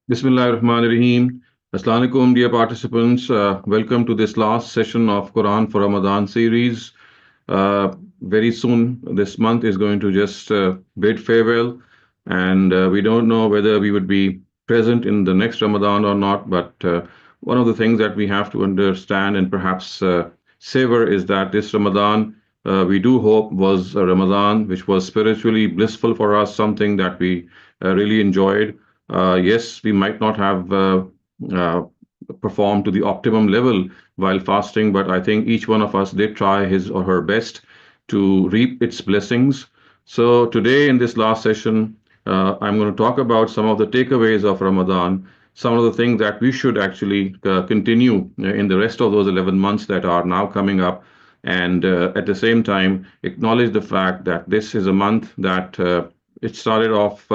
Bismillahirrahmanirrahim. Assalamu alaikum, dear participants. Welcome to this last session of Quran for Ramadan series. Very soon, this month is going to just bid farewell, and we don't know whether we would be present in the next Ramadan or not. But one of the things that we have to understand and perhaps savor is that this Ramadan, we do hope, was a Ramadan which was spiritually blissful for us, something that we really enjoyed. Yes, we might not have uh, performed to the optimum level while fasting, but I think each one of us did try his or her best to reap its blessings. So, today in this last session, I'm going to talk about some of the takeaways of Ramadan, some of the things that we should actually continue in the rest of those 11 months that are now coming up, and at the same time, acknowledge the fact that this is a month that it started off.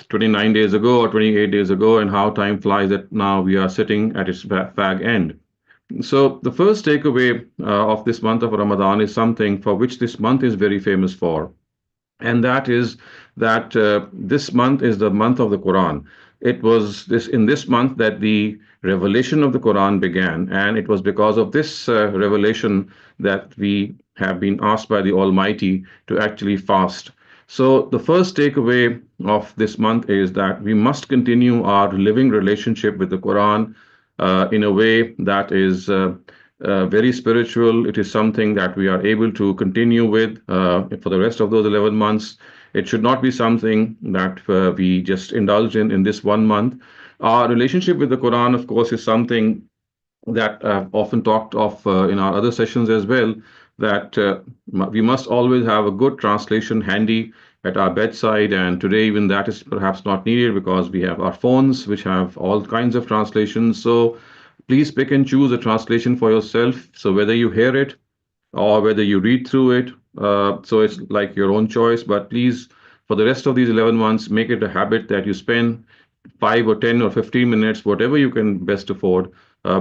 29 days ago or 28 days ago, and how time flies that now we are sitting at its fag end. So, the first takeaway of this month of Ramadan is something for which this month is very famous for, and that is that this month is the month of the Quran. It was this in this month that the revelation of the Quran began, and it was because of this revelation that we have been asked by the Almighty to actually fast. So, the first takeaway of this month is that we must continue our living relationship with the Quran in a way that is very spiritual. It is something that we are able to continue with for the rest of those 11 months. It should not be something that we just indulge in this 1 month. Our relationship with the Quran, of course, is something that I've often talked of in our other sessions as well, that we must always have a good translation handy at our bedside. And today, even that is perhaps not needed because we have our phones, which have all kinds of translations. So please pick and choose a translation for yourself. So whether you hear it or whether you read through it, so it's like your own choice. But please, for the rest of these 11 months, make it a habit that you spend 5 or 10 or 15 minutes, whatever you can best afford,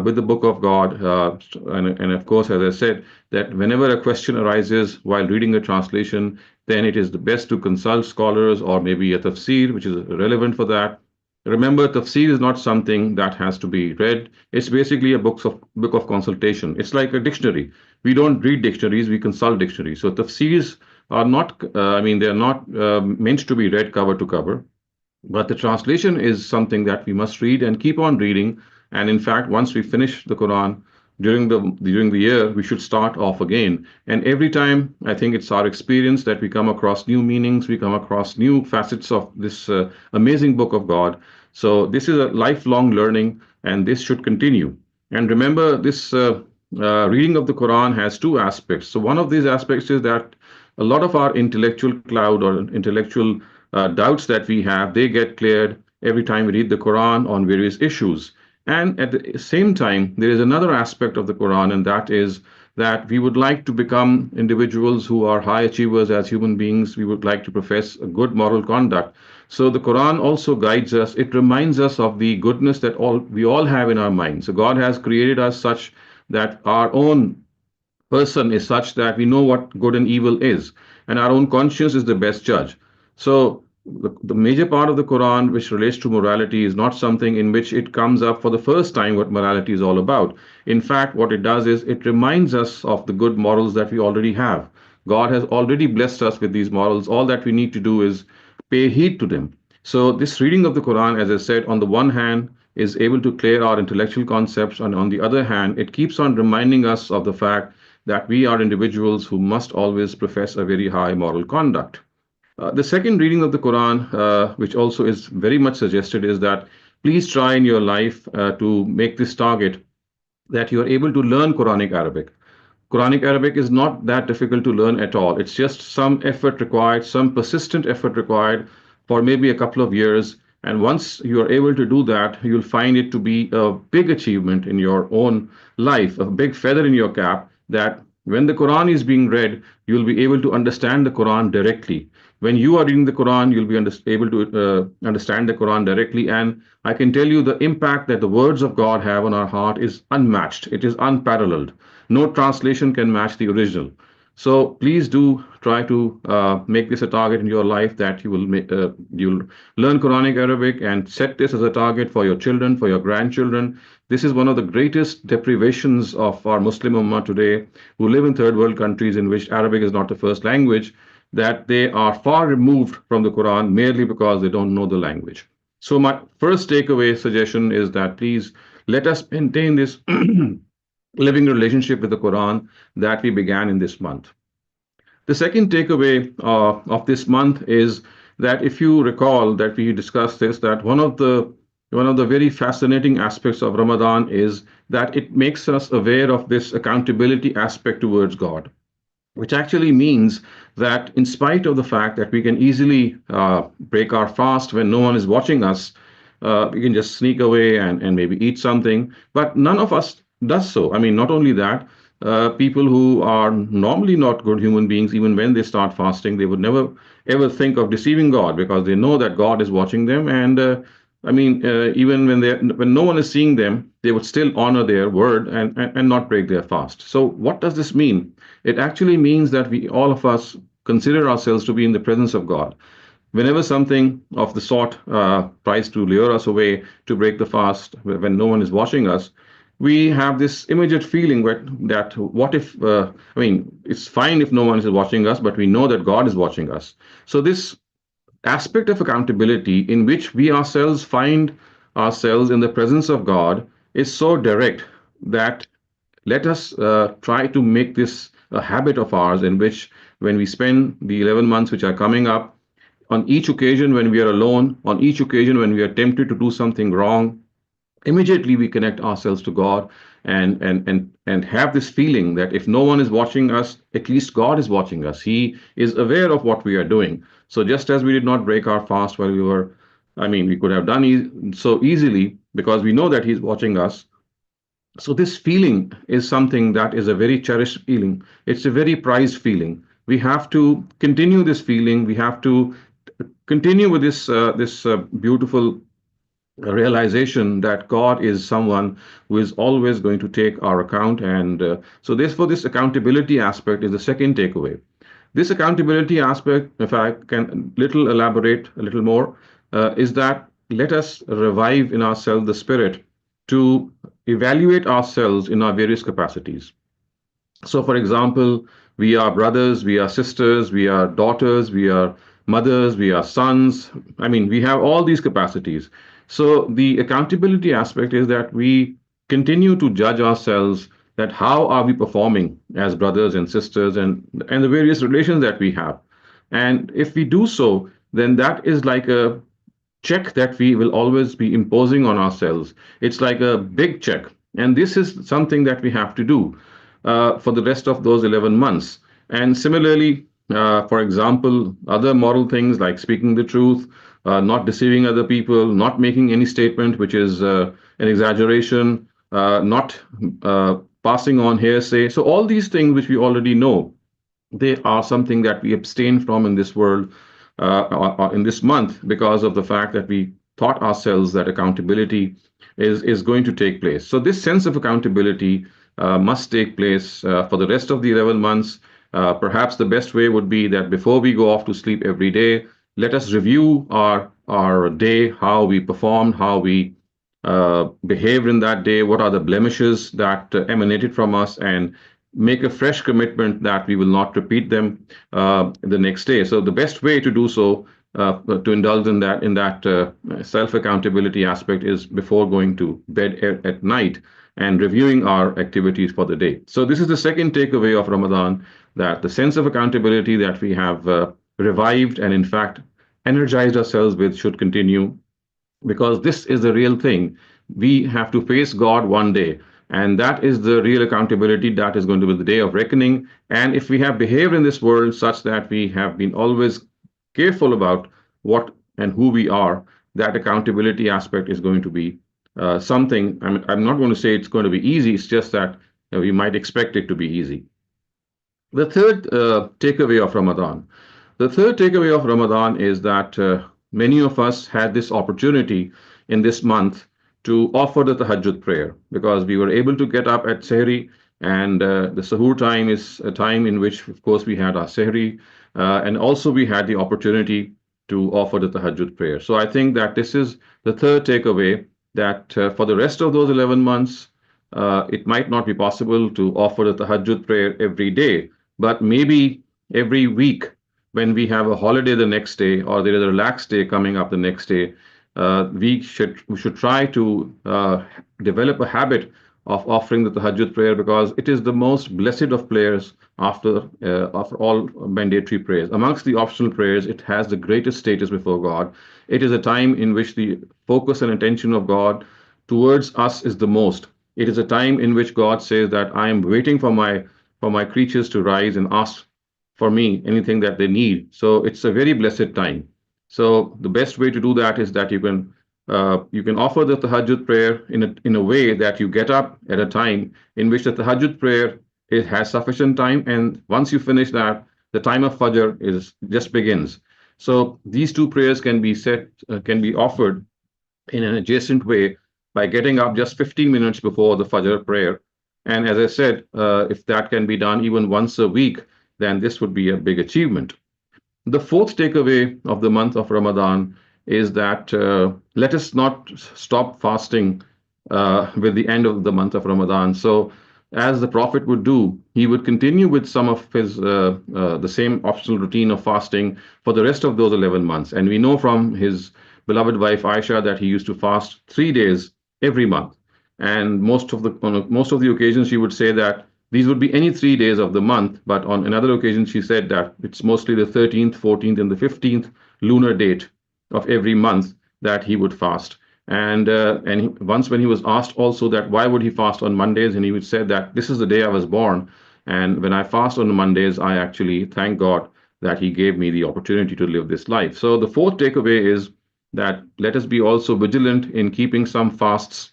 with the Book of God. And of course, as I said, that whenever a question arises while reading a translation, then it is the best to consult scholars or maybe a tafsir, which is relevant for that. Remember, tafsir is not something that has to be read. It's basically a book of consultation. It's like a dictionary. We don't read dictionaries; we consult dictionaries. So tafsirs are not. I mean, they are not meant to be read cover to cover. But the translation is something that we must read and keep on reading. And in fact, once we finish the Quran during the year, we should start off again. And every time, I think it's our experience that we come across new meanings, we come across new facets of this amazing book of God. So this is a lifelong learning, and this should continue. And remember, this reading of the Quran has two aspects. So one of these aspects is that a lot of our intellectual cloud or intellectual doubts that we have, they get cleared every time we read the Quran on various issues. And at the same time, there is another aspect of the Quran, and that is that we would like to become individuals who are high achievers as human beings. We would like to profess a good moral conduct. So the Quran also guides us. It reminds us of the goodness that all we all have in our minds. So God has created us such that our own person is such that we know what good and evil is, and our own conscience is the best judge. So, the major part of the Quran which relates to morality is not something in which it comes up for the first time what morality is all about. In fact, what it does is it reminds us of the good morals that we already have. God has already blessed us with these morals. All that we need to do is pay heed to them. So, this reading of the Quran, as I said, on the one hand, is able to clear our intellectual concepts, and on the other hand, it keeps on reminding us of the fact that we are individuals who must always profess a very high moral conduct. The second reading of the Quran, which also is very much suggested, is that please try in your life to make this target that you are able to learn Quranic Arabic. Quranic Arabic is not that difficult to learn at all. It's just some effort required, some persistent effort required for maybe a couple of years. And once you are able to do that, you'll find it to be a big achievement in your own life, a big feather in your cap, that when the Quran is being read, you'll be able to understand the Quran directly. When you are reading the Quran, you'll be able to understand the Quran directly. And I can tell you the impact that the words of God have on our heart is unmatched. It is unparalleled. No translation can match the original. So please do try to make this a target in your life, that you'll learn Quranic Arabic and set this as a target for your children, for your grandchildren. This is one of the greatest deprivations of our Muslim Ummah today, who live in third world countries in which Arabic is not the first language, that they are far removed from the Quran merely because they don't know the language. So my first takeaway suggestion is that please let us maintain this living relationship with the Quran that we began in this month. The second takeaway of this month is that, if you recall that we discussed this, that one of the very fascinating aspects of Ramadan is that it makes us aware of this accountability aspect towards God, which actually means that in spite of the fact that we can easily break our fast when no one is watching us, we can just sneak away and maybe eat something, but none of us does so. I mean, not only that, people who are normally not good human beings, even when they start fasting, they would never ever think of deceiving God, because they know that God is watching them. And I mean, even when no one is seeing them, they would still honor their word and not break their fast. So what does this mean? It actually means that we, all of us, consider ourselves to be in the presence of God. Whenever something of the sort tries to lure us away to break the fast when no one is watching us, we have this immediate feeling that what if, I mean, it's fine if no one is watching us, but we know that God is watching us. So this aspect of accountability in which we ourselves find ourselves in the presence of God is so direct that let us try to make this a habit of ours, in which when we spend the 11 months which are coming up, on each occasion when we are alone, on each occasion when we are tempted to do something wrong, immediately we connect ourselves to God, and have this feeling that if no one is watching us, at least God is watching us. He is aware of what we are doing. So just as we did not break our fast while we were, I mean, we could have done so easily because we know that He's watching us. So this feeling is something that is a very cherished feeling. It's a very prized feeling. We have to continue this feeling. We have to continue with this beautiful realization that God is someone who is always going to take our account. And so therefore, this accountability aspect is the second takeaway. This accountability aspect, if I can little elaborate a little more, is that let us revive in ourselves the spirit to evaluate ourselves in our various capacities. So, for example, we are brothers, we are sisters, we are daughters, we are mothers, we are sons. I mean, we have all these capacities. So, the accountability aspect is that we continue to judge ourselves, that how are we performing as brothers and sisters, and the various relations that we have. And if we do so, then that is like a check that we will always be imposing on ourselves. It's like a big check. And this is something that we have to do for the rest of those 11 months. And similarly, for example, other moral things like speaking the truth, not deceiving other people, not making any statement which is an exaggeration, not passing on hearsay. So, all these things which we already know, they are something that we abstain from in this world, or in this month, because of the fact that we taught ourselves that accountability is going to take place. So this sense of accountability must take place for the rest of the 11 months. Perhaps the best way would be that before we go off to sleep every day, let us review our day, how we performed, how we behaved in that day, what are the blemishes that emanated from us, and make a fresh commitment that we will not repeat them the next day. So the best way to do so, to indulge in that self accountability aspect, is before going to bed at night and reviewing our activities for the day. So this is the second takeaway of Ramadan, that the sense of accountability that we have revived and in fact energized ourselves with should continue, because this is the real thing. We have to face God one day, and that is the real accountability. That is going to be the day of reckoning. And if we have behaved in this world such that we have been always careful about what and who we are, that accountability aspect is going to be something. I'm not going to say it's going to be easy, it's just that we might expect it to be easy. The third takeaway of Ramadan. The third takeaway of Ramadan is that many of us had this opportunity in this month to offer the tahajjud prayer because we were able to get up at Sehri, and the Sahur time is a time in which, of course, we had our Sehri, and also we had the opportunity to offer the tahajjud prayer. So I think that this is the third takeaway, that for the rest of those 11 months, it might not be possible to offer the tahajjud prayer every day, but maybe every week when we have a holiday the next day or there is a relaxed day coming up the next day, we should try to develop a habit of offering the tahajjud prayer because it is the most blessed of prayers after all mandatory prayers. Amongst the optional prayers, it has the greatest status before God. It is a time in which the focus and attention of God towards us is the most. It is a time in which God says that I am waiting for my creatures to rise and ask for me anything that they need. So it's a very blessed time. So the best way to do that is that you can offer the tahajjud prayer in a way that you get up at a time in which the tahajjud prayer it has sufficient time, and once you finish that, the time of fajr is just begins. So these two prayers can be offered in an adjacent way by getting up just 15 minutes before the Fajr prayer. And as I said, if that can be done even once a week, then this would be a big achievement. The fourth takeaway of the month of Ramadan is that let us not stop fasting with the end of the month of Ramadan. So, as the Prophet would do, he would continue with some of the same optional routine of fasting for the rest of those 11 months. And we know from his beloved wife Aisha that he used to fast 3 days every month. And most of the occasions, she would say that these would be any 3 days of the month, but on another occasion, she said that it's mostly the 13th, 14th, and the 15th lunar date of every month that he would fast. Once when he was asked also that why would he fast on Mondays, and he would say that this is the day I was born, and when I fast on Mondays, I actually thank God that He gave me the opportunity to live this life. So the fourth takeaway is that let us be also vigilant in keeping some fasts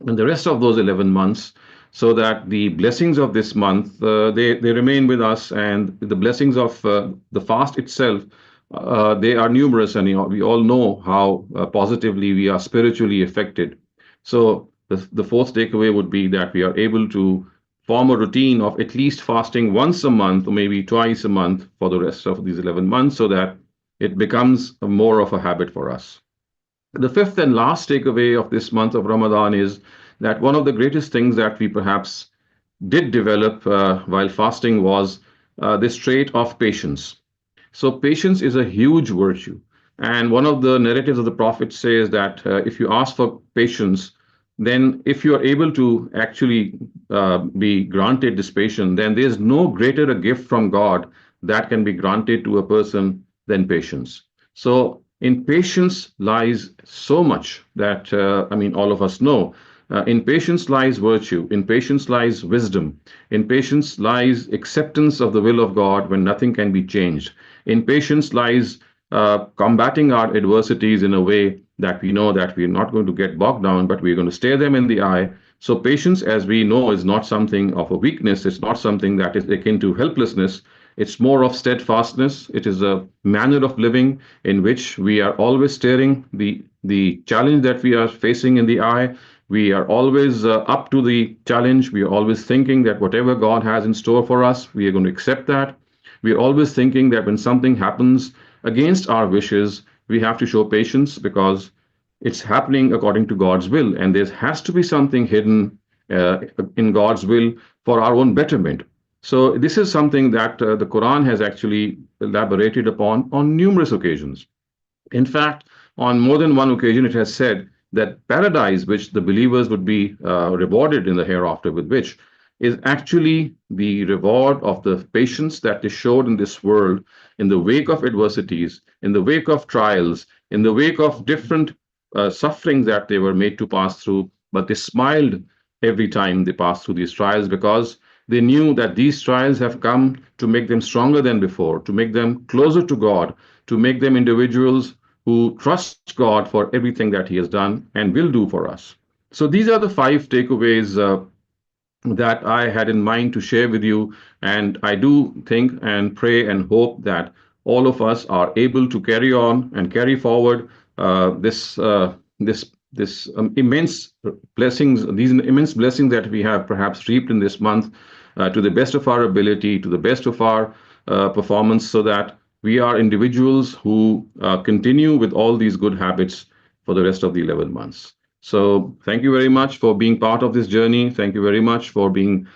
in the rest of those 11 months so that the blessings of this month they remain with us, and the blessings of the fast itself they are numerous, and we all know how positively we are spiritually affected. So the fourth takeaway would be that we are able to form a routine of at least fasting once a month or maybe twice a month for the rest of these 11 months so that it becomes more of a habit for us. The fifth and last takeaway of this month of Ramadan is that one of the greatest things that we perhaps did develop while fasting was this trait of patience. So, patience is a huge virtue. And one of the narratives of the Prophet says that if you ask for patience, then if you are able to actually be granted this patience, then there's no greater a gift from God that can be granted to a person than patience. So, in patience lies so much that, I mean, all of us know. In patience lies virtue. In patience lies wisdom. In patience lies acceptance of the will of God when nothing can be changed. In patience lies combating our adversities in a way that we know that we're not going to get bogged down, but we're going to stare them in the eye. So, patience, as we know, is not something of a weakness. It's not something that is akin to helplessness. It's more of steadfastness. It is a manner of living in which we are always staring the challenge that we are facing in the eye. We are always up to the challenge. We are always thinking that whatever God has in store for us, we are going to accept that. We are always thinking that when something happens against our wishes, we have to show patience because it's happening according to God's will, and there has to be something hidden in God's will for our own betterment. So this is something that the Quran has actually elaborated upon on numerous occasions. In fact, on more than one occasion, it has said that paradise, which the believers would be rewarded in the hereafter with which, is actually the reward of the patience that they showed in this world in the wake of adversities, in the wake of trials, in the wake of different sufferings that they were made to pass through. But they smiled every time they passed through these trials because they knew that these trials have come to make them stronger than before, to make them closer to God, to make them individuals who trust God for everything that He has done and will do for us. So these are the five takeaways that I had in mind to share with you. And I do think and pray and hope that all of us are able to carry on and carry forward this immense blessings, these immense blessings that we have perhaps reaped in this month, to the best of our ability, to the best of our performance, so that we are individuals who continue with all these good habits for the rest of the 11 months. So thank you very much for being part of this journey. Thank you very much for being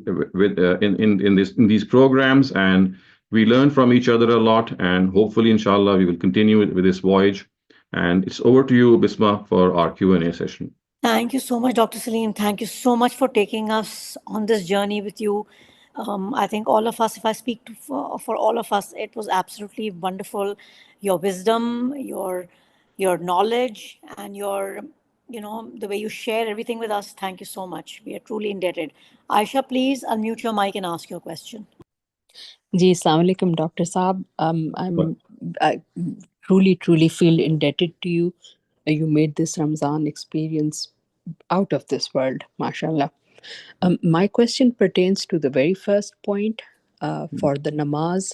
in these programs, and we learn from each other a lot. And hopefully, inshallah, we will continue with this voyage. And it's over to you, Bisma, for our Q&A session. Thank you so much, Dr. Saleem. Thank you so much for taking us on this journey with you. I think all of us, if I speak for all of us, it was absolutely wonderful. Your wisdom, your knowledge, and the way you share everything with us. Thank you so much. We are truly indebted. Aisha, please unmute your mic and ask your question. Ji, Assalamu alaikum, Dr. Saab. I truly feel indebted to you. You made this Ramzan experience out of this world, mashallah. My question pertains to the very first point for the namaz.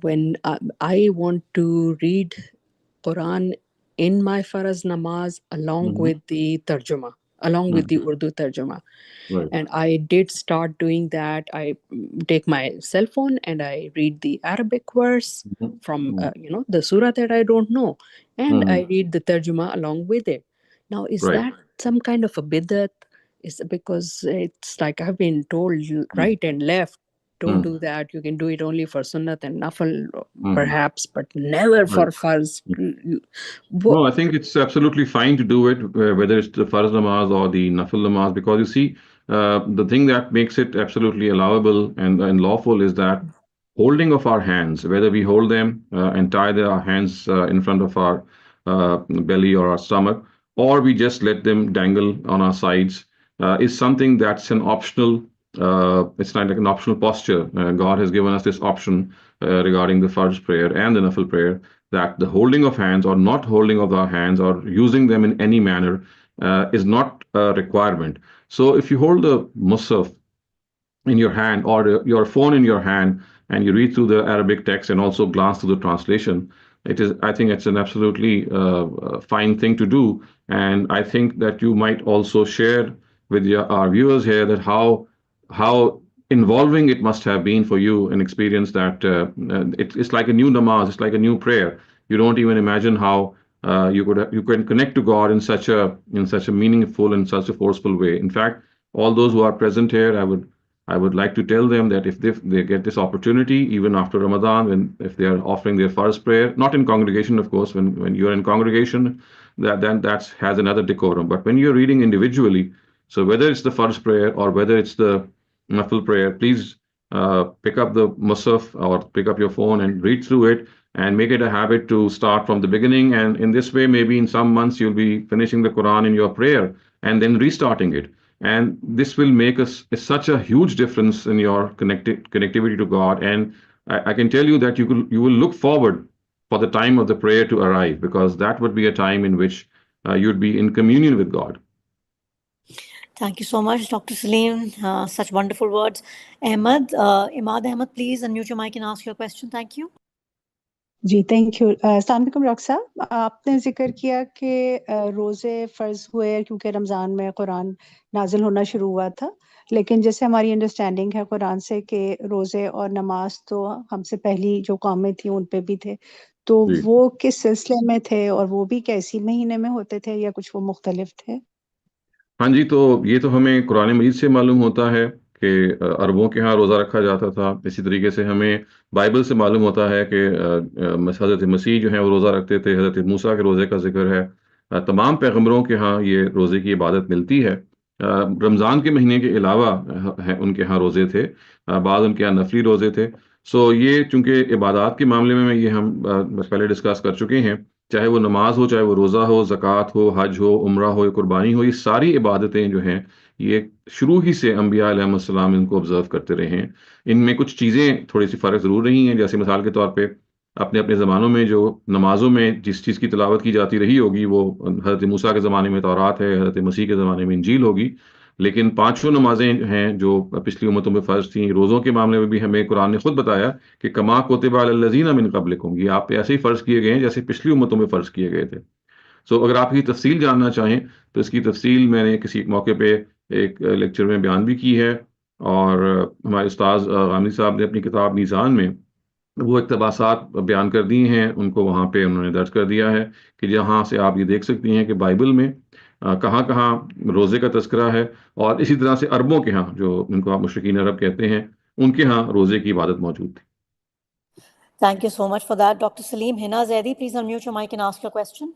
When I want to read Quran in my faraz namaz along with the tarjuma, along with the Urdu tarjuma. Right. And I did start doing that. I take my cell phone and I read the Arabic verse from the surah that I don't know, and I read the tarjuma along with it. Now, is Right. that some kind of a bidat? Is because it's like I've been told right and left, don't do that. You can do it only for sunnat and nafal, perhaps, but never for farz. No, I think it's absolutely fine to do it, whether it's the farz namaz or the nafil namaz, because you see, the thing that makes it absolutely allowable and lawful is that holding of our hands, whether we hold them and tie our hands in front of our belly or our stomach, or we just let them dangle on our sides, is something that's an optional. It's not like an optional posture. God has given us this option regarding the farz prayer and the nafil prayer, that the holding of hands or not holding of our hands or using them in any manner is not a requirement. So if you hold the mushaf in your hand or your phone in your hand and you read through the Arabic text and also glance through the translation, I think it's an absolutely fine thing to do. And I think that you might also share with our viewers here that how involving it must have been for you, an experience that it's like a new namaz, it's like a new prayer. You don't even imagine how you can connect to God in such a meaningful and such a forceful way. In fact, all those who are present here, I would like to tell them that if they get this opportunity, even after Ramadan, if they are offering their first prayer, not in congregation, of course, when you're in congregation, that has another decorum. But when you're reading individually, so whether it's the first prayer or whether it's the nafil prayer, please pick up the musaf or pick up your phone and read through it and make it a habit to start from the beginning. And in this way, maybe in some months you'll be finishing the Quran in your prayer and then restarting it. And this will make such a huge difference in your connectivity to God. And I can tell you that you will look forward for the time of the prayer to arrive, because that would be a time in which you'd be in communion with God. Thank you so much, Dr. Saleem. Such wonderful words. Ahmed, Imad Ahmed, please unmute your mic and ask your question. Thank you. जी thank you. अस्सलाम वालेकुम doctor साहब, आपने जिक्र किया कि रोज़े फ़र्ज़ हुए क्योंकि रमज़ान में कुरान नाजिल होना शुरू हुआ था, लेकिन जैसे हमारी अंडरस्टैंडिंग है कुरान से कि रोज़े और नमाज तो हमसे पहली जो कौमें थी उन पे भी थे, तो वो किस सिलसिले में थे और वो भी कैसी महीने में होते थे या कुछ वो मुख्तलिफ थे? हाँ जी, तो ये तो हमें कुरान मजीद से मालूम होता है कि अरबों के यहाँ रोज़ा रखा जाता था। इसी तरीके से हमें बाइबल से मालूम होता है कि हज़रत मसीह जो है वो रोज़ा रखते थे। हज़रत मूसा के रोज़े का जिक्र है। तमाम पैगम्बरों के यहाँ ये रोज़े की इबादत मिलती है। रमज़ान के महीने के अलावा उनके यहाँ रोज़े थे, बाद उनके यहाँ नफली रोज़े थे। सो ये चूँकि इबादत के मामले में ये हम पहले डिस्कस कर चुके हैं, चाहे वो नमाज हो, चाहे वो रोज़ा हो, ज़कात हो, हज हो, उम्रा हो या कुर्बानी हो, ये सारी इबादतें जो हैं ये शुरू ही से अंबिया अलैहिस्सलाम इनको ऑब्जर्व करते रहे हैं। इनमें कुछ चीज़ें थोड़ी सी फ़र्क ज़रूर रही हैं, जैसे मिसाल के तौर पे अपने अपने ज़मानों में जो नमाजों में जिस चीज़ की तिलावत की जाती रही होगी वो हज़रत मूसा के ज़माने में तौरात है, हज़रत मसीह के ज़माने में इंजील होगी। लेकिन पांचों नमाजें हैं जो पिछली उम्मतों में फ़र्ज थी, रोज़ों के मामले में भी हमें कुरान ने खुद बताया कि कमा कुतिबा अलल्लज़ीना मिन क़ब्लिकुम, ये आप पे ऐसे ही फ़र्ज किए गए हैं जैसे पिछली उम्मतों में फ़र्ज किए गए थे। सो अगर आप इसकी तफसील जानना चाहें तो इसकी तफसील मैंने किसी मौके पे एक लेक्चर में बयान भी की है, और हमारे उस्ताद गामी साहब ने अपनी किताब मीज़ान में वो इक़्तिबासात बयान कर दिए हैं, उनको वहाँ पे उन्होंने दर्ज कर दिया है कि जहाँ से आप ये देख सकती हैं कि बाइबल में कहाँ-कहाँ रोज़े का तज़किरा है, और इसी तरह से अरबों के यहाँ, जो इनको आप मुशरिकीन अरब कहते हैं, उनके यहाँ रोज़े की इबादत मौजूद थी। Thank you so much for that. Dr. Saleem, Hina Zaidi, please unmute your mic and ask your question.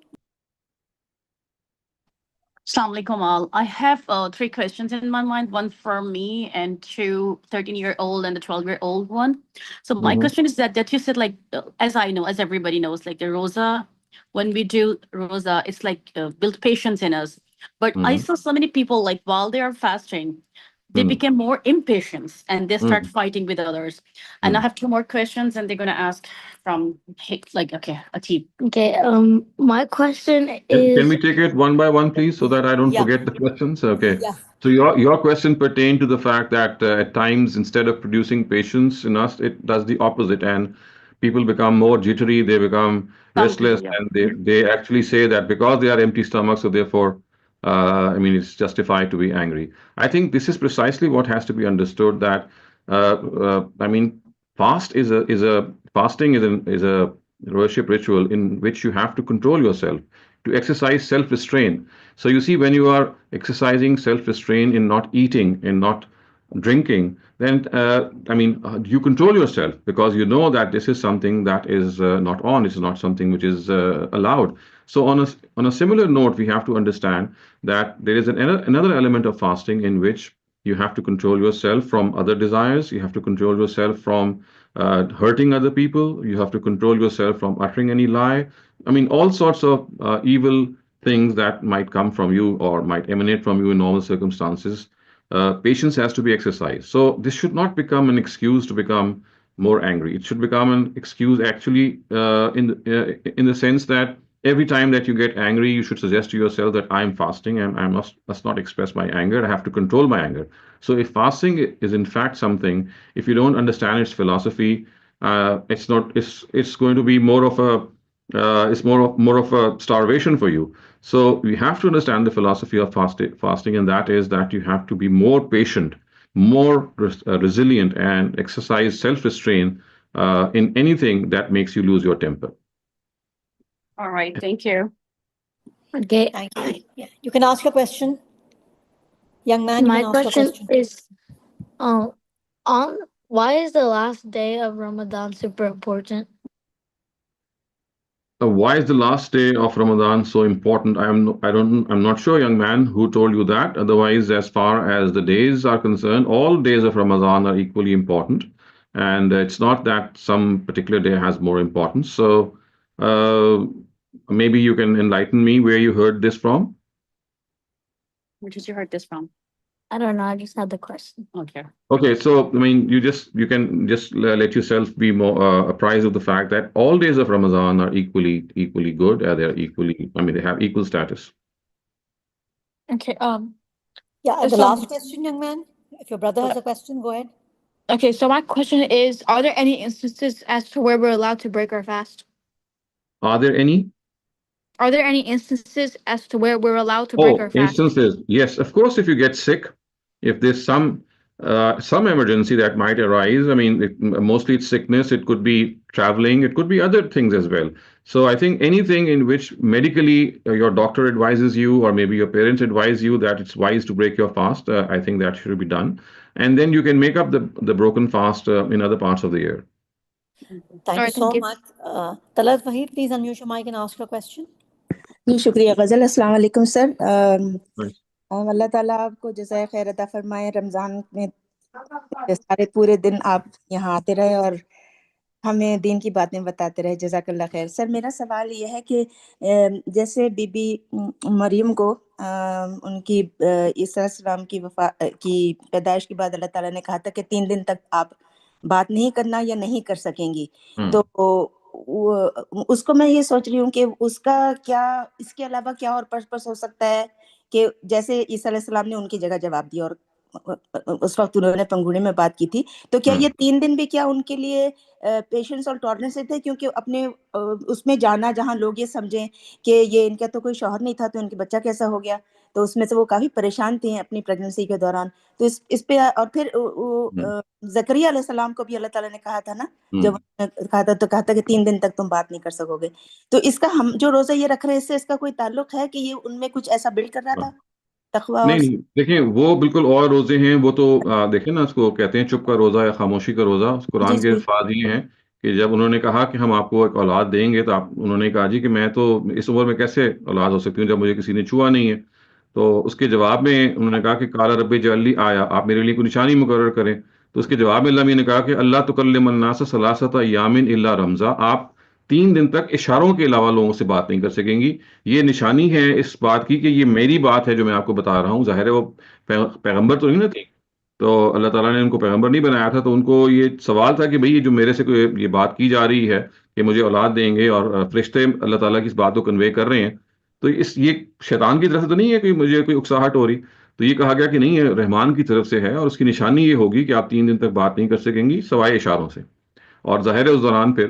Assalamu alaikum all. I have three questions in my mind, one for me and two 13-year-old and the 12-year-old one. So my question is that you said, like, as I know, as everybody knows, like the rosa, when we do rosa, it's like build patience in us. But I saw so many people, like, while they are fasting, they became more impatient and they start fighting with others. And I have two more questions, and they're going to ask from, like, okay, Ateeb. Okay, my question Can we is, take it one by one, please, so that I don't Yeah. forget the questions? Okay. Yeah. So your question pertained to the fact that at times, instead of producing patience in us, it does the opposite, and people become more jittery, they become Some restless, people, yeah. and they actually say that because they are empty stomachs, so therefore, I mean, it's justified to be angry. I think this is precisely what has to be understood. That I mean, fasting is a worship ritual in which you have to control yourself, to exercise self-restraint. So you see, when you are exercising self-restraint in not eating, in not drinking, then you control yourself, because you know that this is something that is not on. It's not something which is allowed. So on a similar note, we have to understand that there is another element of fasting in which you have to control yourself from other desires. You have to control yourself from hurting other people. You have to control yourself from uttering any lie. I mean, all sorts of evil things that might come from you or might emanate from you in normal circumstances. Patience has to be exercised. So this should not become an excuse to become more angry. It should become an excuse, actually, in the sense that every time that you get angry, you should suggest to yourself that I'm fasting and I must not express my anger. I have to control my anger. So if fasting is in fact something, if you don't understand its philosophy, it's not. It's going to be more of a it's more of a starvation for you. So we have to understand the philosophy of fasting, and that is that you have to be more patient, more resilient, and exercise self-restraint in anything that makes you lose your temper. All right, thank you. okay, Thank you. Yeah. You can ask your question. Young man, you my can ask your question question. is, on why is the last day of Ramadan super important? Why is the last day of Ramadan so important? I'm not sure, young man, who told you that. Otherwise, as far as the days are concerned, all days of Ramadan are equally important, and it's not that some particular day has more importance. So uh, maybe you can enlighten me where you heard this from. Where did you heard this from? I don't know. I just had the question. Okay. Okay, so I mean, you can just let yourself be more apprised of the fact that all days of Ramadan are equally good. They're equally, I mean, they have equal status. Okay. Yeah, and the So- last question, young man. If your brother has a question, go ahead. Okay, so my question is, are there any instances as to where we're allowed to break our fast? Are there any? Are there any instances as to where we're allowed to break our fast? Instances. Yes, of course. If you get sick, if there's some emergency that might arise, I mean, mostly it's sickness. It could be traveling. It could be other things as well. So I think anything in which medically your doctor advises you, or maybe your parents advise you that it's wise to break your fast, I think that should be done, and then you can make up the broken fast in other parts of the year. Thank All you right, so thank you. much. Talat Wahid, please unmute your mic and ask your question. जी शुक्रिया गज़ल। अस्सलाम वालेकुम sir. Right. अल्लाह ताला आपको जज़ाए खैर अता फरमाए। रमज़ान में सारे पूरे दिन आप यहाँ आते रहे और हमें दीन की बातें बताते रहे। जज़ाकल्लाह खैर। सर मेरा सवाल ये है कि जैसे बीबी मरियम को उनकी ईसा अलैहिस्सलाम की पैदाइश के बाद अल्लाह ताला ने कहा था कि 3 दिन तक आप बात नहीं करना या नहीं कर सकेंगी। तो उसको मैं ये सोच रही हूँ कि उसका क्या, इसके अलावा क्या और पर्पस हो सकता है کہ جیسے عیسیٰ علیہ السلام نے ان کی جگہ جواب دیا اور اس وقت انہوں نے پنگوڑی میں بات کی تھی، تو کیا یہ 3 دن بھی کیا ان کے لیے پیشنس اور ٹالرنس تھے؟ کیونکہ اپنے اس میں جانا جہاں لوگ یہ سمجھیں کہ یہ ان کا تو کوئی شوہر نہیں تھا تو ان کے بچہ کیسا ہو گیا، تو اس میں سے وہ کافی پریشان تھے اپنی پریگننسی کے دوران. تو اس پہ اور پھر زکریا علیہ السلام کو بھی اللہ تعالیٰ نے کہا تھا نا، جب کہا تھا کہ 3 دن تک تم بات نہیں کر سکو گے. تو اس کا ہم جو روزہ یہ رکھ رہے ہیں اس سے اس کا کوئی تعلق ہے کہ یہ ان میں کچھ ایسا بلڈ کر رہا تھا تقوی؟ اور نہیں دیکھیں وہ بالکل اور روزے ہیں وہ تو دیکھیں نا اس کو کہتے ہیں چپ کا روزہ یا خاموشی کا روزہ. قرآن کے الفاظ یہ ہیں کہ جب انہوں نے کہا کہ ہم آپ کو ایک اولاد دیں گے تو انہوں نے کہا جی کہ میں تو اس عمر میں کیسے اولاد ہو سکتی ہوں جب مجھے کسی نے چھوا نہیں ہے. تو اس کے جواب میں انہوں نے کہا کہ قال رب اجعل لی آیا، آپ میرے لیے کوئی نشانی مقرر کریں. تو اس کے جواب میں اللہ نے کہا کہ اللہ تکلم الناس ثلاثۃ ایام الا رمزا، آپ 3 دن تک اشاروں کے علاوہ لوگوں سے بات نہیں کر سکیں گی. یہ نشانی ہے اس بات کی کہ یہ میری بات ہے جو میں آپ کو بتا رہا ہوں. ظاہر ہے وہ پیغمبر تو نہیں نا تھی، تو اللہ تعالیٰ نے ان کو پیغمبر نہیں بنایا تھا، تو ان کو یہ سوال تھا کہ بھئی یہ جو میرے سے یہ بات کی جا رہی ہے کہ مجھے اولاد دیں گے اور فرشتے اللہ تعالیٰ کی اس بات کو کنوے کر رہے ہیں، تو یہ شیطان کی طرف سے تو نہیں ہے کہ مجھے کوئی اکساہٹ ہو رہی. تو یہ کہا گیا کہ نہیں، یہ رحمان کی طرف سے ہے اور اس کی نشانی یہ ہوگی کہ آپ 3 دن تک بات نہیں کر سکیں گی سوائے اشاروں سے. اور ظاہر ہے اس دوران پھر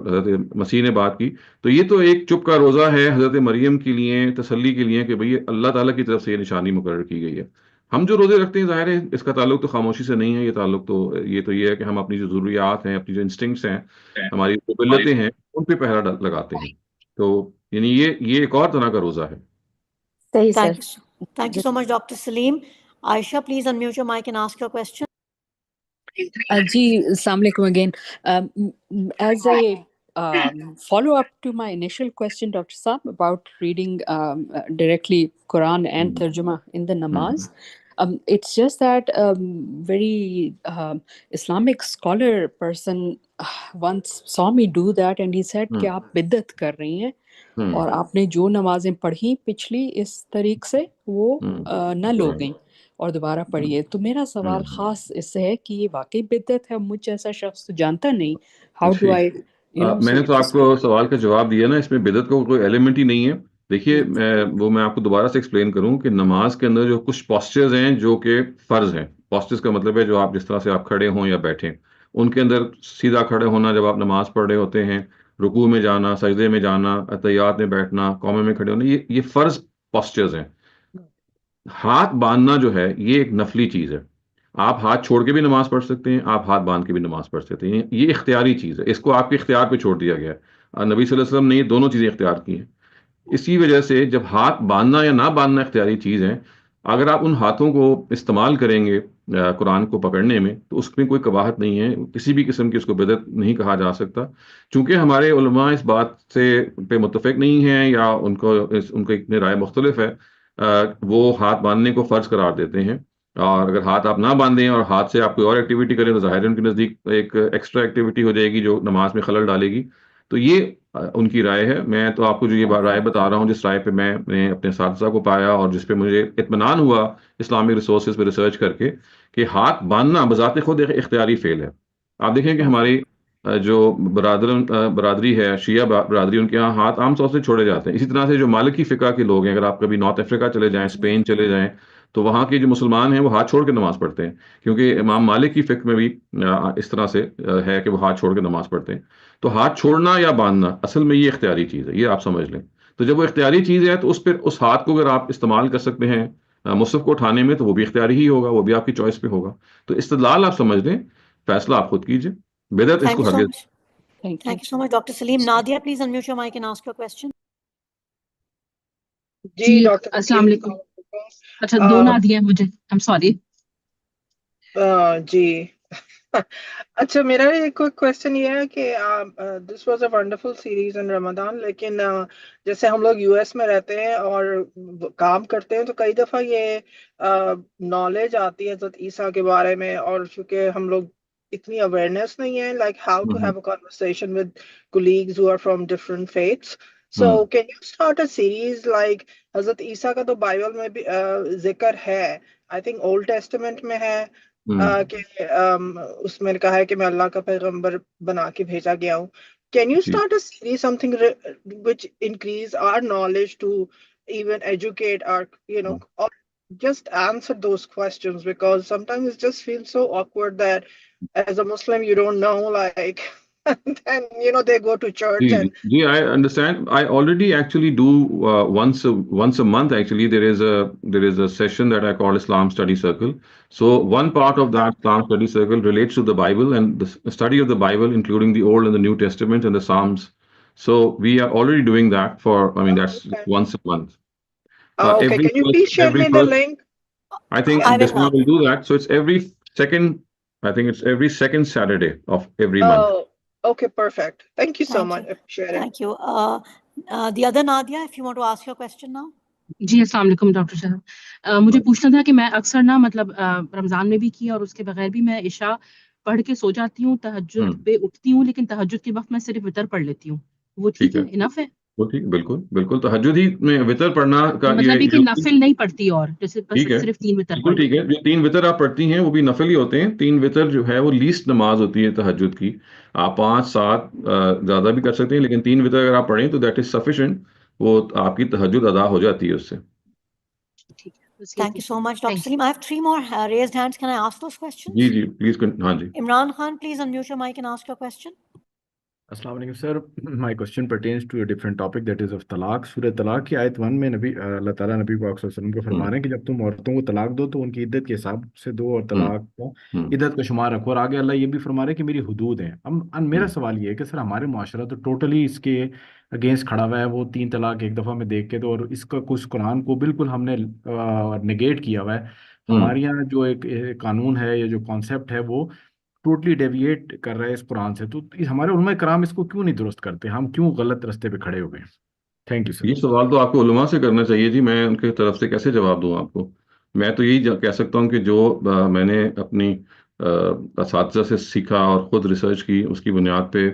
حضرت مسیح نے بات کی. تو یہ تو ایک چپ کا روزہ ہے حضرت مریم کے لیے تسلی کے لیے کہ بھئی اللہ تعالیٰ کی طرف سے یہ نشانی مقرر کی گئی ہے. ہم جو روزے رکھتے ہیں ظاہر ہے اس کا تعلق تو خاموشی سے نہیں ہے، یہ تعلق تو یہ ہے کہ ہم اپنی جو ضروریات ہیں، اپنی جو انسٹنکٹس ہیں، ہماری جو قبلتیں ہیں، ان پہ پہرا لگاتے ہیں. تو یعنی یہ ایک اور طرح کا روزہ ہے. صحیح Thank sir. you. Thank you so much, Dr. Saleem. Aisha, please unmute your mic and ask your question. Ji, Assalamu alaikum again. As a follow-up to my initial question, Dr. Saab, about reading directly Quran and Tarjuma in the namaz, it's just that very Islamic scholar person once saw me do that and he said کہ آپ بدعت کر رہی ہیں اور آپ نے جو نمازیں پڑھی پچھلی اس طریق سے وہ نہ لوگیں اور دوبارہ پڑھیے. تو میرا سوال خاص اس سے ہے کہ یہ واقعی بدعت ہے؟ مجھ جیسا شخص تو جانتا نہیں. ہاؤ ڈو آئی میں نے تو آپ کو سوال کا جواب دیا نا، اس میں بدعت کا کوئی ایلیمنٹ ہی نہیں ہے. دیکھیے میں آپ کو دوبارہ سے ایکسپلین کروں کہ نماز کے اندر جو کچھ پوسچرز ہیں جو کہ فرض ہیں. پوسچرز کا مطلب ہے جو آپ جس طرح سے آپ کھڑے ہوں یا بیٹھیں، ان کے اندر سیدھا کھڑے ہونا جب آپ نماز پڑھ رہے ہوتے ہیں، رکوع میں جانا، سجدے میں جانا، اتحیات میں بیٹھنا، قومے میں کھڑے ہونا، یہ فرض پوسچرز ہیں. ہاتھ باندھنا جو ہے یہ ایک نفلی چیز ہے. آپ ہاتھ چھوڑ کے بھی نماز پڑھ سکتے ہیں، آپ ہاتھ باندھ کے بھی نماز پڑھ سکتے ہیں. یہ اختیاری چیز ہے، اس کو آپ کے اختیار پہ چھوڑ دیا گیا ہے. نبی صلی اللہ علیہ وسلم نے یہ دونوں چیزیں اختیار کی ہیں. اسی وجہ سے جب ہاتھ باندھنا یا نہ باندھنا اختیاری چیز ہے، اگر آپ ان ہاتھوں کو استعمال کریں گے قرآن کو پکڑنے میں تو اس میں کوئی قباحت نہیں ہے، کسی بھی قسم کی اس کو بدعت نہیں کہا جا سکتا. چونکہ ہمارے علماء اس بات سے پہ متفق نہیں ہیں یا ان کو اتنی رائے مختلف ہے، وہ ہاتھ باندھنے کو فرض قرار دیتے ہیں. اور اگر ہاتھ آپ نہ باندھیں اور ہاتھ سے آپ کوئی اور ایکٹیویٹی کریں تو ظاہر ان کے نزدیک ایک ایکسٹرا ایکٹیویٹی ہو جائے گی جو نماز میں خلل ڈالے گی. تو یہ ان کی رائے ہے. میں تو آپ کو جو یہ رائے بتا رہا ہوں، جس رائے پہ میں نے اپنے اساتذہ کو پایا اور جس پہ مجھے اطمینان ہوا اسلامک ریسورسز پہ ریسرچ کر کے، کہ ہاتھ باندھنا بذات خود ایک اختیاری فعل ہے. آپ دیکھیں کہ ہماری جو برادری ہے، شیعہ برادری، ان کے یہاں ہاتھ عام طور سے چھوڑے جاتے ہیں. اسی طرح سے جو مالکی فقہ کے لوگ ہیں، اگر آپ کبھی نارتھ افریقہ چلے جائیں، اسپین چلے جائیں، تو وہاں کے جو مسلمان ہیں وہ ہاتھ چھوڑ کے نماز پڑھتے ہیں، کیونکہ امام مالک کی فقہ میں بھی اس طرح سے ہے کہ وہ ہاتھ چھوڑ کے نماز پڑھتے ہیں. تو ہاتھ چھوڑنا یا باندھنا اصل میں یہ اختیاری چیز ہے، یہ آپ سمجھ لیں. تو جب وہ اختیاری چیز ہے تو اس ہاتھ کو اگر آپ استعمال کر سکتے ہیں مصحف کو اٹھانے میں تو وہ بھی اختیاری ہی ہوگا، وہ بھی آپ کی چوائس پہ ہوگا. تو استدلال آپ سمجھ لیں، فیصلہ آپ خود کیجئے. بدعت اس Thank کو you so ہرگز. much. Thank you so much, Dr. Saleem. Nadia, please unmute your mic and ask your question. جی السلام علیکم. اچھا دو نادیہ مجھے، I'm sorry. جی اچھا میرا ایک کوشچن یہ ہے کہ this was a wonderful series in Ramzan, لیکن جیسے ہم لوگ یو ایس میں رہتے ہیں اور کام کرتے ہیں تو کئی دفعہ یہ نالج آتی ہے حضرت عیسیٰ کے بارے میں، اور چونکہ ہم لوگ اتنی اویئرنیس نہیں ہے like how to have a conversation with colleagues who are from different faiths. So can you start a series like حضرت عیسیٰ کا تو بائبل میں بھی ذکر ہے، I think Old Testament میں ہے کہ اس میں کہا ہے کہ میں اللہ کا پیغمبر بنا کے بھیجا گیا ہوں. Can you start a series, something which increase our knowledge to even educate or or just answer those questions, because sometimes it just feels so awkward that as a Muslim you don't know, like, and then they go to church and I understand. I already actually do once a month. Actually, there is a session that I call Islam Study Circle. So one part of that Islam Study Circle relates to the Bible and the study of the Bible, including the Old and the New Testament and the Psalms. So we are already doing that for. I mean, that's okay. once a month. Okay, Every can you first, please share every me the first. link? I I think will, Bismillah ma'am. will do that. So it's every second. I think it's every second Saturday of every month. Oh, okay, perfect. Thank you so Thank much. you. Appreciate it. Thank you. The other Nadia, if you want to ask your question now. جی السلام علیکم doctor صاحب مجھے پوچھنا تھا کہ میں اکثر نا مطلب رمضان میں بھی کی اور اس کے بغیر بھی میں عشاء پڑھ کے سو جاتی ہوں تہجد پہ اٹھتی ہوں لیکن تہجد کے وقت میں صرف وطر پڑھ لیتی ہوں وہ ٹھیک ہے انف ہے وہ ٹھیک بالکل بالکل تہجد ہی میں وطر پڑھنا کا مطلب یہ کہ نفل نہیں پڑھتی اور جیسے بس ٹھیک ہے صرف 3 وطر بالکل ٹھیک ہے جو 3 وطر آپ پڑھتی ہیں وہ بھی نفل ہی ہوتے ہیں 3 وطر جو ہے وہ لیسٹ نماز ہوتی ہے تہجد کی آپ 5 7 زیادہ بھی کر سکتے ہیں لیکن 3 وطر اگر آپ پڑھیں تو دیٹ از سفیشینٹ وہ آپ کی تہجد ادا ہو جاتی ہے اس سے Thank you so much, Dr. Saleem. I have 3 more raised hands. Can I ask those questions? جی پلیز ہاں جی Imran Khan, please unmute your mic and ask your question. Assalamu alaikum, sir. My question pertains to a different topic, that is of talaq. سورہ طلاق کی آیت 1 میں اللہ تعالیٰ نبی پاک صلی اللہ علیہ وسلم کو فرما رہے ہیں کہ جب تم عورتوں کو طلاق دو تو ان کی عدت کے حساب سے دو اور طلاق کو عدت کا شمار رکھو، اور آگے اللہ یہ بھی فرما رہے ہیں کہ میری حدود ہیں. میرا سوال یہ ہے کہ سر ہمارے معاشرہ تو ٹوٹلی اس کے اگینسٹ کھڑا ہوا ہے، وہ 3 طلاق ایک دفعہ میں دیکھ کے تو، اور اس کا کچھ قرآن کو بالکل ہم نے نگیٹ کیا ہوا ہے. ہمارے یہاں جو ایک قانون ہے یا جو کانسیپٹ ہے وہ ٹوٹلی ڈیویٹ کر رہے ہیں اس قرآن سے، تو ہمارے علماء کرام اس کو کیوں نہیں درست کرتے؟ ہم کیوں غلط رستے پہ کھڑے ہوئے ہیں؟ Thank you sir. یہ سوال تو آپ کو علماء سے کرنا چاہیے جی، میں ان کی طرف سے کیسے جواب دوں آپ کو؟ میں تو یہی کہہ سکتا ہوں کہ جو میں نے اپنی اساتذہ سے سیکھا اور خود ریسرچ کی اس کی بنیاد پہ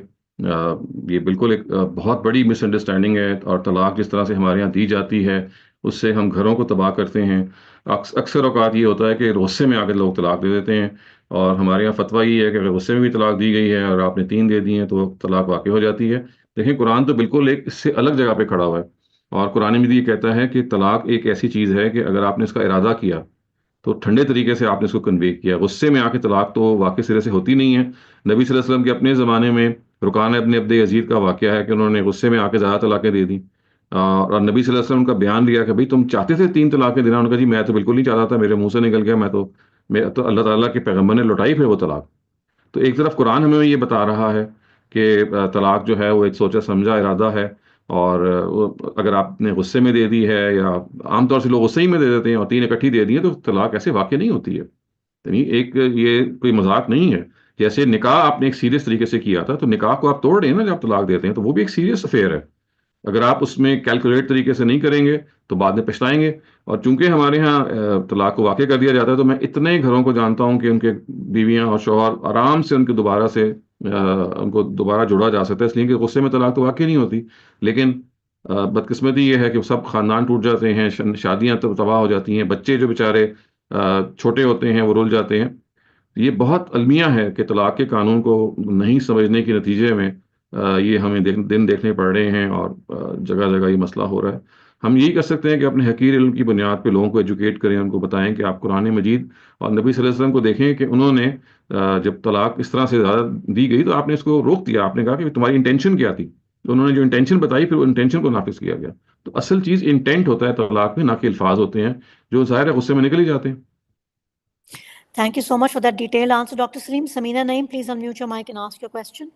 یہ بالکل ایک بہت بڑی مس انڈرسٹینڈنگ ہے، اور طلاق جس طرح سے ہمارے یہاں دی جاتی ہے اس سے ہم گھروں کو تباہ کرتے ہیں. اکثر اوقات یہ ہوتا ہے کہ غصے میں آ کے لوگ طلاق دے دیتے ہیں، اور ہمارے یہاں فتویٰ یہ ہے کہ اگر غصے میں بھی طلاق دی گئی ہے اور آپ نے 3 دے دی ہیں تو طلاق واقع ہو جاتی ہے. دیکھیں قرآن تو بالکل ایک اس سے الگ جگہ پہ کھڑا ہوا ہے، اور قرآن مجید یہ کہتا ہے کہ طلاق ایک ایسی چیز ہے کہ اگر آپ نے اس کا ارادہ کیا تو ٹھنڈے طریقے سے آپ نے اس کو کنوے کیا. غصے میں آ کے طلاق تو واقع سرے سے ہوتی نہیں ہے. نبی صلی اللہ علیہ وسلم کے اپنے زمانے میں رکان ابن عبد یزید کا واقعہ ہے کہ انہوں نے غصے میں آ کے زیادہ طلاقیں دے دیں، اور نبی صلی اللہ علیہ وسلم کا بیان دیا کہ بھائی تم چاہتے تھے 3 طلاقیں دینا؟ انہوں نے کہا جی میں تو بالکل نہیں چاہتا تھا، میرے منہ سے نکل گیا، میں تو اللہ تعالیٰ کے پیغمبر نے لوٹائی پھر وہ طلاق. تو ایک طرف قرآن ہمیں یہ بتا رہا ہے کہ طلاق جو ہے وہ ایک سوچا سمجھا ارادہ ہے، اور اگر آپ نے غصے میں دے دی ہے، یا عام طور سے لوگ غصے ہی میں دے دیتے ہیں اور 3 اکٹھی دے دی ہیں، تو طلاق ایسے واقع نہیں ہوتی ہے. یعنی ایک یہ کوئی مذاق نہیں ہے. جیسے نکاح آپ نے ایک سیریس طریقے سے کیا تھا، تو نکاح کو آپ توڑ رہے ہیں نا جب آپ طلاق دیتے ہیں، تو وہ بھی ایک سیریس افیئر ہے. اگر آپ اس میں کیلکولیٹ طریقے سے نہیں کریں گے تو بعد میں پچھتائیں گے. اور چونکہ ہمارے ہاں طلاق کو واقع کر دیا جاتا ہے، تو میں اتنے گھروں کو جانتا ہوں کہ ان کے بیویاں اور شوہر آرام سے ان کو دوبارہ جوڑا جا سکتا ہے، اس لیے کہ غصے میں طلاق تو واقع نہیں ہوتی. لیکن بدقسمتی یہ ہے کہ سب خاندان ٹوٹ جاتے ہیں، شادیاں تباہ ہو جاتی ہیں، بچے جو بیچارے چھوٹے ہوتے ہیں وہ رول جاتے ہیں. یہ بہت المیہ ہے کہ طلاق کے قانون کو نہیں سمجھنے کے نتیجے میں یہ ہمیں دن دیکھنے پڑ رہے ہیں، اور جگہ جگہ یہ مسئلہ ہو رہا ہے. ہم یہی کر سکتے ہیں کہ اپنے حقیر علم کی بنیاد پہ لوگوں کو ایجوکیٹ کریں، ان کو بتائیں کہ آپ قرآن مجید اور نبی صلی اللہ علیہ وسلم کو دیکھیں کہ انہوں نے جب طلاق اس طرح سے زیادہ دی گئی تو آپ نے اس کو روک دیا. آپ نے کہا کہ تمہاری انٹینشن کیا تھی، تو انہوں نے جو انٹینشن بتائی پھر وہ انٹینشن کو نافذ کیا گیا. تو اصل چیز انٹینٹ ہوتا ہے طلاق میں، نہ کہ الفاظ ہوتے ہیں جو ظاہر ہے غصے میں نکل ہی جاتے ہیں. Thank you so much for that detailed answer, Dr. Saleem. Samina Naeem, please unmute your mic and ask your question.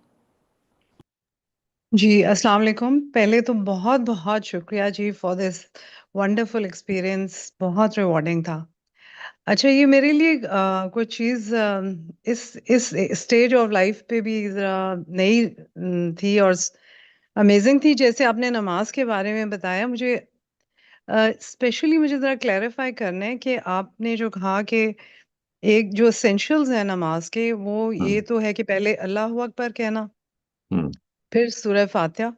جی السلام علیکم. پہلے تو بہت بہت شکریہ جی فار دس ونڈرفل ایکسپیرئنس، بہت ریوارڈنگ تھا. اچھا یہ میرے لیے کوئی چیز اس اسٹیج آف لائف پہ بھی ذرا نئی تھی اور امیزنگ تھی. جیسے آپ نے نماز کے بارے میں بتایا، مجھے اسپیشلی مجھے ذرا کلیریفائی کرنا ہے کہ آپ نے جو کہا کہ ایک جو اسینشلز ہیں نماز کے، وہ یہ تو ہے کہ پہلے اللہ اکبر کہنا، پھر سورہ فاتحہ،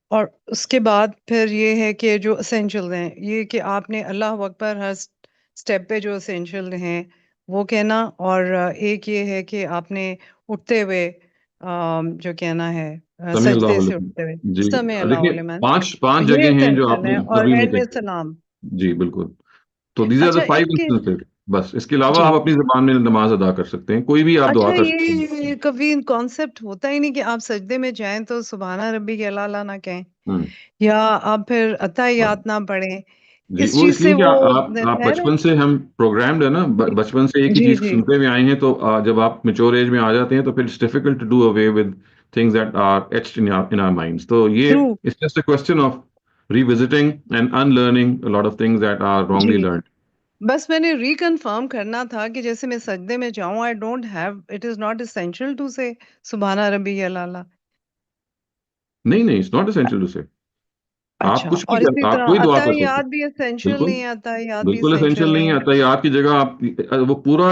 اور اس کے بعد پھر یہ ہے کہ جو اسینشل ہیں یہ کہ آپ نے اللہ اکبر ہر سٹیپ پہ جو اسینشل ہیں وہ کہنا، اور ایک یہ ہے کہ آپ نے اٹھتے ہوئے جو کہنا ہے سمیع اللہ سجدے سے لمن. اٹھتے ہوئے. جی سمع اللہ دیکھیے لمن. پانچ یہ جگہ ہیں جو آپ اسینشل نے ہے اور نبی میں اینڈ میں دیکھی. سلام. جی بالکل. تو دیز آر اچھا دا 5 ایک instances. بس اس کے علاوہ جی آپ اپنی زبان میں نماز ادا کر سکتے ہیں, کوئی بھی آپ دعا اچھا کر سکتے ہیں. یہ کبھی کانسیپٹ ہوتا ہی نہیں کہ آپ سجدے میں جائیں تو سبحان ربی کے اعلیٰ نہ کہیں ہوں. یا آپ پھر اتحیات نہ پڑھیں. جی اس وہ اس چیز سے لیے کہ وہ آپ خیر ہے. بچپن سے ہم پروگرامڈ ہے نا, بچپن سے ایک ہی جی چیز جی سنتے ہوئے آئے ہیں, تو جب آپ میچور ایج میں آ جاتے ہیں تو پھر it's difficult to do away with things that are etched in our minds. تو یہ true. It's just a question of revisiting and unlearning a lot of things that are wrongly جی learned. بس میں نے reconfirm کرنا تھا کہ جیسے میں سجدے میں جاؤں I don't have it is not essential to say سبحان ربی اعلیٰ. نہیں اٹس ناٹ اسینشیل ٹو سے. آپ اچھا کچھ بھی اور اسی آپ کوئی طرح دعا کر سکتے ہیں. اتحیات بھی اسینشیل بالکل نہیں ہے. اتحیات بھی بالکل اسینشیل اسینشیل نہیں نہیں ہے. تحیات کی جگہ آپ وہ پورا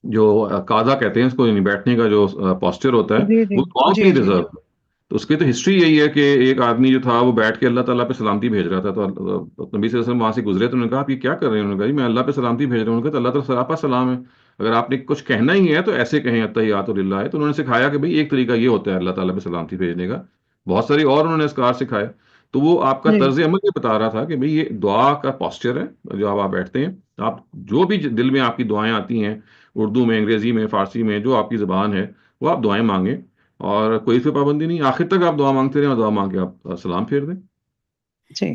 جو قاعدہ کہتے ہیں اس کو, یعنی بیٹھنے کا جو پوسچر ہوتا ہے, ہے. جی جی وہ دعاؤں کے جی لیے جی ریزرو ہے. تو اس کی تو ہسٹری یہی ہے کہ ایک آدمی جو تھا وہ بیٹھ کے اللہ تعالیٰ پہ سلامتی بھیج رہا تھا, تو نبی صلی اللہ علیہ وسلم وہاں سے گزرے تو انہوں نے کہا آپ یہ کیا کر رہے ہیں؟ انہوں نے کہا جی میں اللہ پہ سلامتی بھیج رہا ہوں. کہ اللہ تعالیٰ سراپا سلام ہے, اگر آپ نے کچھ کہنا ہی ہے تو ایسے کہیں اتحیات للہ ہے. تو انہوں نے سکھایا کہ بھئی ایک طریقہ یہ ہوتا ہے اللہ تعالیٰ پہ سلامتی بھیجنے کا, بہت ساری اور انہوں نے اسکار سکھائے. تو وہ آپ کا جی طرز عمل یہ بتا رہا تھا کہ بھئی یہ دعا کا پوسچر ہے جو آپ بیٹھتے ہیں. آپ جو بھی دل میں آپ کی دعائیں آتی ہیں, اردو میں, انگریزی میں, فارسی میں, جو آپ کی زبان ہے, وہ آپ دعائیں مانگیں, اور کوئی اس پہ پابندی نہیں, آخر تک آپ دعا مانگتے رہیں اور دعا مانگ کے آپ سلام پھیر دیں. جی.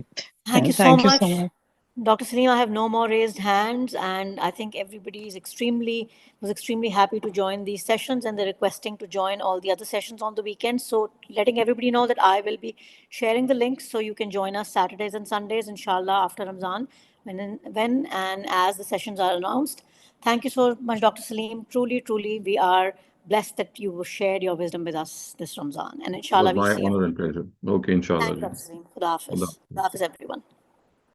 Thank you so thank you much, so much. Dr. Saleem. I have no more raised hands, and I think everybody is extremely happy to join these sessions, and they're requesting to join all the other sessions on the weekend. So letting everybody know that I will be sharing the links so you can join us Saturdays and Sundays, inshallah, after Ramadan, when and as the sessions are announced. Thank you so much, Dr. Saleem. Truly, we are blessed that you shared your wisdom with us this Ramadan, and It was inshallah we my see you. honor and pleasure. Okay, inshallah. Thank you, Dr. Saleem. Khuda Hafiz. Allah. Khuda Hafiz, everyone.